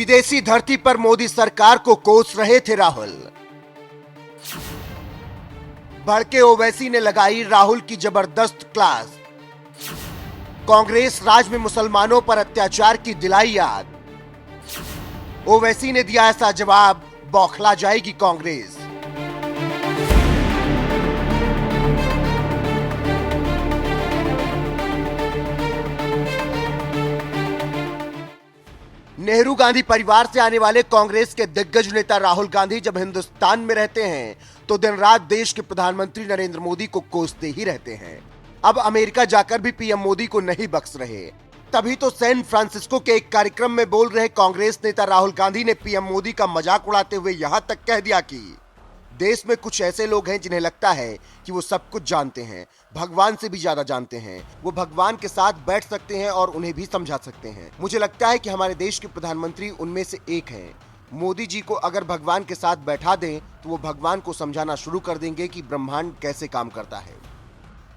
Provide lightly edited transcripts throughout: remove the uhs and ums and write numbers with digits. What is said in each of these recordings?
विदेशी धरती पर मोदी सरकार को कोस रहे थे राहुल। भड़के ओवैसी ने लगाई राहुल की जबरदस्त क्लास। कांग्रेस राज में मुसलमानों पर अत्याचार की दिलाई याद। ओवैसी ने दिया ऐसा जवाब, बौखला जाएगी कांग्रेस। नेहरू गांधी परिवार से आने वाले कांग्रेस के दिग्गज नेता राहुल गांधी जब हिंदुस्तान में रहते हैं तो दिन रात देश के प्रधानमंत्री नरेंद्र मोदी को कोसते ही रहते हैं। अब अमेरिका जाकर भी पीएम मोदी को नहीं बख्श रहे। तभी तो सैन फ्रांसिस्को के एक कार्यक्रम में बोल रहे कांग्रेस नेता राहुल गांधी ने पीएम मोदी का मजाक उड़ाते हुए यहां तक कह दिया कि देश में कुछ ऐसे लोग हैं जिन्हें लगता है कि वो सब कुछ जानते हैं, भगवान से भी ज्यादा जानते हैं। वो भगवान के साथ बैठ सकते हैं और उन्हें भी समझा सकते हैं। मुझे लगता है कि हमारे देश के प्रधानमंत्री उनमें से एक हैं। मोदी जी को अगर भगवान के साथ बैठा दें तो वो भगवान को समझाना शुरू कर देंगे कि ब्रह्मांड कैसे काम करता है।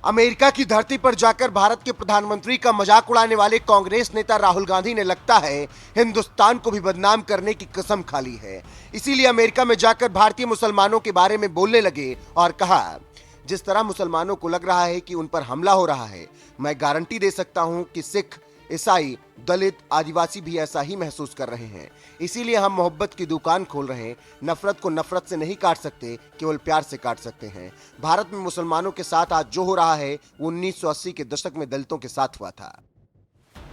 अमेरिका की धरती पर जाकर भारत के प्रधानमंत्री का मजाक उड़ाने वाले कांग्रेस नेता राहुल गांधी ने लगता है हिंदुस्तान को भी बदनाम करने की कसम खा ली है। इसीलिए अमेरिका में जाकर भारतीय मुसलमानों के बारे में बोलने लगे और कहा, जिस तरह मुसलमानों को लग रहा है कि उन पर हमला हो रहा है, मैं गारंटी दे सकता हूं कि सिख, ईसाई, दलित, आदिवासी भी ऐसा ही महसूस कर रहे हैं। इसीलिए हम मोहब्बत की दुकान खोल रहे हैं। नफरत को नफरत से नहीं काट सकते, केवल प्यार से काट सकते हैं। भारत में मुसलमानों के साथ आज जो हो रहा है वो 1980 के दशक में दलितों के साथ हुआ था।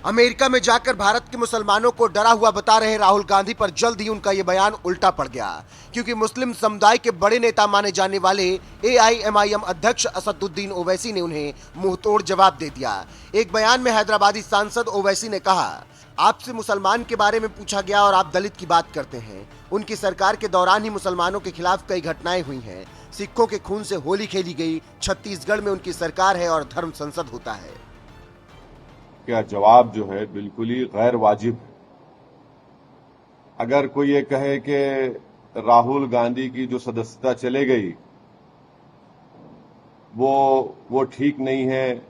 अमेरिका में जाकर भारत के मुसलमानों को डरा हुआ बता रहे राहुल गांधी पर जल्द ही उनका यह बयान उल्टा पड़ गया, क्योंकि मुस्लिम समुदाय के बड़े नेता माने जाने वाले AIMIM अध्यक्ष असदुद्दीन ओवैसी ने उन्हें मुंहतोड़ जवाब दे दिया। एक बयान में हैदराबादी सांसद ओवैसी ने कहा, आपसे मुसलमान के बारे में पूछा गया और आप दलित की बात करते हैं। उनकी सरकार के दौरान ही मुसलमानों के खिलाफ कई घटनाएं हुई हैं। सिखों के खून से होली खेली गई। छत्तीसगढ़ में उनकी सरकार है और धर्म संसद होता है। क्या जवाब जो है बिल्कुल ही गैर वाजिब है। अगर कोई ये कहे कि राहुल गांधी की जो सदस्यता चले गई वो ठीक नहीं है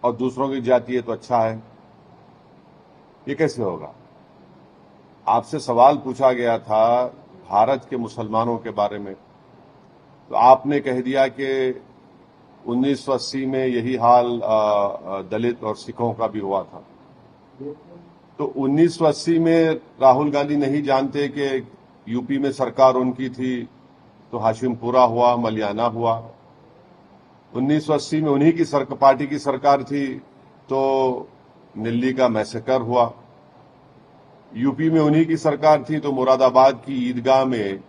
और दूसरों की जाती है तो अच्छा है, ये कैसे होगा? आपसे सवाल पूछा गया था भारत के मुसलमानों के बारे में, तो आपने कह दिया कि 1980 में यही हाल दलित और सिखों का भी हुआ था। तो 1980 में राहुल गांधी नहीं जानते कि यूपी में सरकार उनकी थी तो हाशिमपुरा हुआ, मलियाना हुआ। 1980 में उन्हीं की पार्टी की सरकार थी तो दिल्ली का मैसेकर हुआ। यूपी में उन्हीं की सरकार थी तो मुरादाबाद की ईदगाह में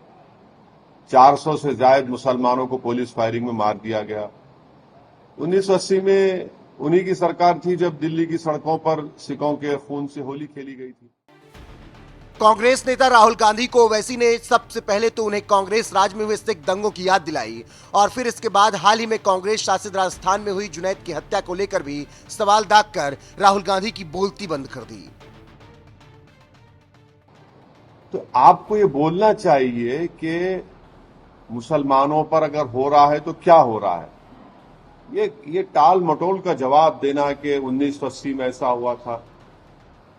400 से ज्यादा मुसलमानों को पुलिस फायरिंग में मार दिया गया। 1980 में उन्हीं की सरकार थी जब दिल्ली की सड़कों पर सिखों के खून से होली खेली गई थी। कांग्रेस नेता राहुल गांधी को ओवैसी ने सबसे पहले तो उन्हें कांग्रेस राज में हुए सिख दंगों की याद दिलाई और फिर इसके बाद हाल ही में कांग्रेस शासित राजस्थान में हुई जुनैद की हत्या को लेकर भी सवाल दागकर राहुल गांधी की बोलती बंद कर दी। तो आपको ये बोलना चाहिए कि मुसलमानों पर अगर हो रहा है तो क्या हो रहा है। ये टाल मटोल का जवाब देना कि 1980 में ऐसा हुआ था।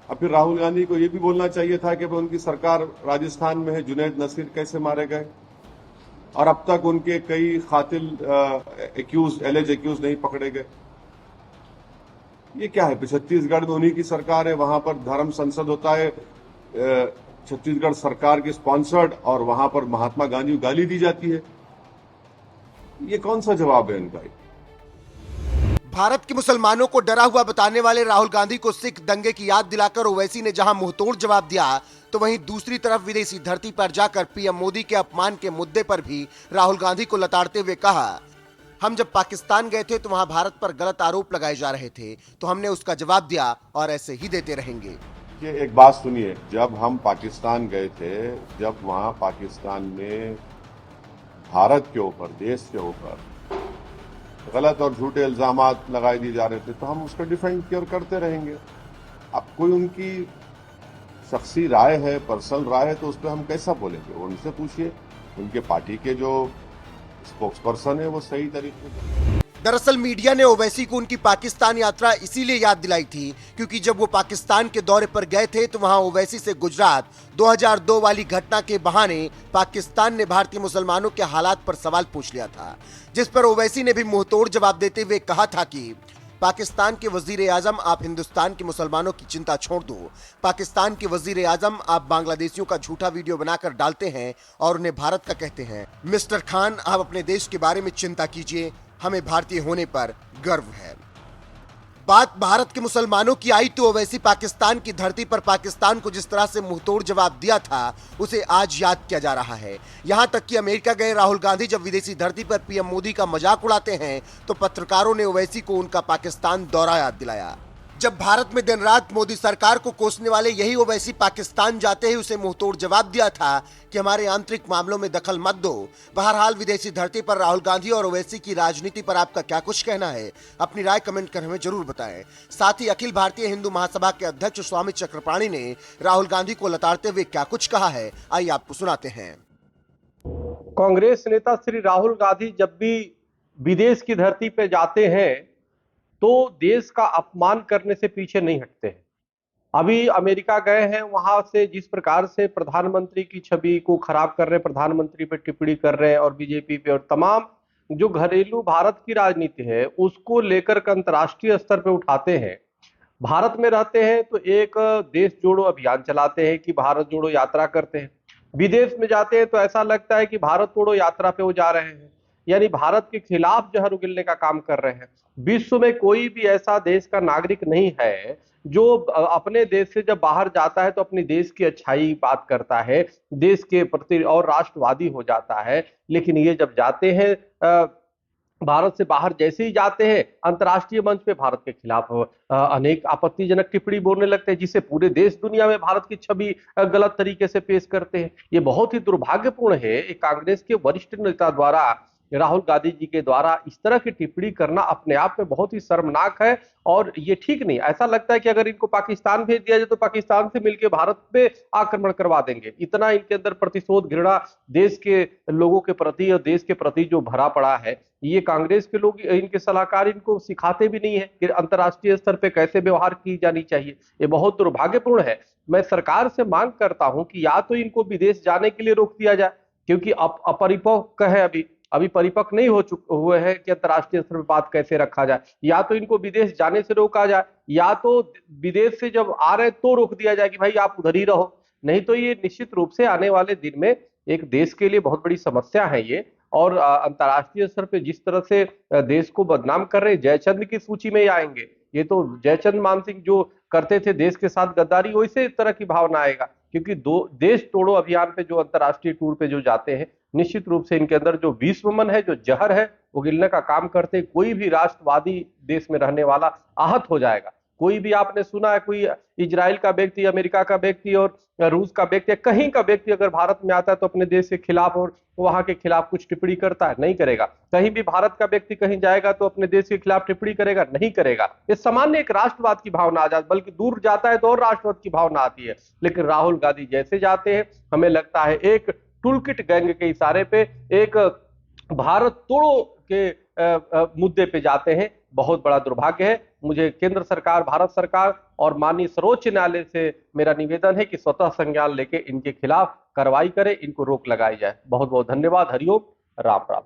अब फिर राहुल गांधी को ये भी बोलना चाहिए था कि उनकी सरकार राजस्थान में है, जुनैद नसीर कैसे मारे गए और अब तक उनके कई कातिल एलिज एक्यूज नहीं पकड़े गए। ये क्या है? छत्तीसगढ़ में उन्हीं की सरकार है, वहां पर धर्म संसद होता है, छत्तीसगढ़ सरकार की स्पॉन्सर्ड, और वहां पर महात्मा गांधी को गाली दी जाती है। ये कौन सा जवाब है इनका? भारत के मुसलमानों को डरा हुआ बताने वाले राहुल गांधी को सिख दंगे की याद दिलाकर ओवैसी ने जहां मुंहतोड़ जवाब दिया, तो वहीं दूसरी तरफ विदेशी धरती पर जाकर पीएम मोदी के अपमान के मुद्दे पर भी राहुल गांधी को लताड़ते हुए कहा, हम जब पाकिस्तान गए थे तो वहां भारत पर गलत आरोप लगाए जा रहे थे, तो हमने उसका जवाब दिया और ऐसे ही देते रहेंगे। ये एक बात सुनिए, जब हम पाकिस्तान गए थे, जब वहां पाकिस्तान में भारत के ऊपर, देश के ऊपर गलत और झूठे इल्जामात लगाए दिए जा रहे थे, तो हम उसका डिफेंड करते रहेंगे। अब कोई उनकी शख्सी राय है, पर्सनल राय है, तो उस पर हम कैसा बोलेंगे? उनसे पूछिए, उनके पार्टी के जो स्पोक्स पर्सन है वो सही तरीके से दरअसल मीडिया ने ओवैसी को उनकी पाकिस्तान यात्रा इसीलिए याद दिलाई थी क्योंकि जब वो पाकिस्तान के दौरे पर गए थे तो वहां ओवैसी से गुजरात 2002 वाली घटना के बहाने पाकिस्तान ने भारतीय मुसलमानों के हालात पर सवाल पूछ लिया था, जिस पर ओवैसी ने भी मुंहतोड़ जवाब देते हुए कहा था कि पाकिस्तान के वजीर आजम आप हिंदुस्तान के मुसलमानों की चिंता छोड़ दो। पाकिस्तान के वजीर आजम आप बांग्लादेशियों का झूठा वीडियो बनाकर डालते हैं और उन्हें भारत का कहते हैं। मिस्टर खान, आप अपने देश के बारे में चिंता कीजिए, हमें भारतीय होने पर गर्व है। बात भारत के मुसलमानों की आई तो ओवैसी पाकिस्तान की धरती पर पाकिस्तान को जिस तरह से मुंहतोड़ जवाब दिया था उसे आज याद किया जा रहा है। यहां तक कि अमेरिका गए राहुल गांधी जब विदेशी धरती पर पीएम मोदी का मजाक उड़ाते हैं तो पत्रकारों ने ओवैसी को उनका पाकिस्तान दौरा याद दिलाया। जब भारत में दिन रात मोदी सरकार को कोसने वाले यही ओवैसी पाकिस्तान जाते ही उसे मुंहतोड़ जवाब दिया था कि हमारे आंतरिक मामलों में दखल मत दो। बहरहाल विदेशी धरती पर राहुल गांधी और ओवैसी की राजनीति पर आपका क्या कुछ कहना है? अपनी राय कमेंट कर हमें जरूर बताएं। साथ ही अखिल भारतीय हिंदू महासभा के अध्यक्ष स्वामी चक्रपाणी ने राहुल गांधी को लताड़ते हुए क्या कुछ कहा है, आइए आपको सुनाते हैं। कांग्रेस नेता श्री राहुल गांधी जब भी विदेश की धरती पे जाते हैं तो देश का अपमान करने से पीछे नहीं हटते हैं। अभी अमेरिका गए हैं, वहां से जिस प्रकार से प्रधानमंत्री की छवि को खराब कर रहे हैं, प्रधानमंत्री पे टिप्पणी कर रहे हैं और बीजेपी पे और तमाम जो घरेलू भारत की राजनीति है उसको लेकर अंतर्राष्ट्रीय स्तर पे उठाते हैं। भारत में रहते हैं तो एक देश जोड़ो अभियान चलाते हैं कि भारत जोड़ो यात्रा करते हैं। विदेश में जाते हैं तो ऐसा लगता है कि भारत तोड़ो यात्रा पे वो जा रहे हैं, यानी भारत के खिलाफ जहर उगलने का काम कर रहे हैं। विश्व में कोई भी ऐसा देश का नागरिक नहीं है जो अपने देश से जब बाहर जाता है तो अपने देश की अच्छाई बात करता है, देश के प्रति और राष्ट्रवादी हो जाता है। लेकिन ये जब जाते हैं भारत से बाहर, जैसे ही जाते हैं अंतर्राष्ट्रीय मंच पे भारत के खिलाफ अनेक आपत्तिजनक टिप्पणी बोलने लगते हैं, जिससे पूरे देश दुनिया में भारत की छवि गलत तरीके से पेश करते हैं। ये बहुत ही दुर्भाग्यपूर्ण है। एक कांग्रेस के वरिष्ठ नेता द्वारा, राहुल गांधी जी के द्वारा इस तरह की टिप्पणी करना अपने आप में बहुत ही शर्मनाक है और ये ठीक नहीं। ऐसा लगता है कि अगर इनको पाकिस्तान भेज दिया जाए तो पाकिस्तान से मिलकर भारत पे आक्रमण करवा देंगे। इतना इनके अंदर प्रतिशोध घृणा देश के लोगों के प्रति और देश के प्रति जो भरा पड़ा है, ये कांग्रेस के लोग, इनके सलाहकार इनको सिखाते भी नहीं है कि अंतर्राष्ट्रीय स्तर पे कैसे व्यवहार की जानी चाहिए। ये बहुत दुर्भाग्यपूर्ण है। मैं सरकार से मांग करता हूं कि या तो इनको विदेश जाने के लिए रोक दिया जाए, क्योंकि अपरिपक्व है, अभी परिपक्व नहीं हुए हैं कि अंतर्राष्ट्रीय स्तर पर बात कैसे रखा जाए। या तो इनको विदेश जाने से रोका जाए, या तो विदेश से जब आ रहे तो रोक दिया जाए कि भाई आप उधर ही रहो। नहीं तो ये निश्चित रूप से आने वाले दिन में एक देश के लिए बहुत बड़ी समस्या है ये। और अंतर्राष्ट्रीय स्तर पे जिस तरह से देश को बदनाम कर रहे, जयचंद की सूची में ही आएंगे। ये तो जयचंद मान सिंह जो करते थे देश के साथ गद्दारी, वैसे इस तरह की भावना आएगा। क्योंकि देश तोड़ो अभियान पे जो अंतर्राष्ट्रीय टूर पे जो जाते हैं, निश्चित रूप से इनके अंदर जो विश्वमन है, जो जहर है, वो गिलने का काम करते। कोई भी राष्ट्रवादी देश में रहने वाला आहत हो जाएगा। कोई भी आपने सुना है कोई इजराइल का व्यक्ति, अमेरिका का व्यक्ति और रूस का व्यक्ति, कहीं का व्यक्ति अगर भारत में आता है तो अपने देश के खिलाफ और वहां के खिलाफ कुछ टिप्पणी करता है? नहीं करेगा। कहीं भी भारत का व्यक्ति कहीं जाएगा तो अपने देश के खिलाफ टिप्पणी करेगा? नहीं करेगा। ये सामान्य एक राष्ट्रवाद की भावना आ जाती, बल्कि दूर जाता है तो और राष्ट्रवाद की भावना आती है। लेकिन राहुल गांधी जैसे जाते हैं, हमें लगता है एक टूलकिट गैंग के इशारे पे एक भारत तोड़ो के मुद्दे पे जाते हैं। बहुत बड़ा दुर्भाग्य है। मुझे केंद्र सरकार, भारत सरकार और माननीय सर्वोच्च न्यायालय से मेरा निवेदन है कि स्वतः संज्ञान लेके इनके खिलाफ कार्रवाई करे, इनको रोक लगाई जाए। बहुत बहुत धन्यवाद। हरिओम, राम राम।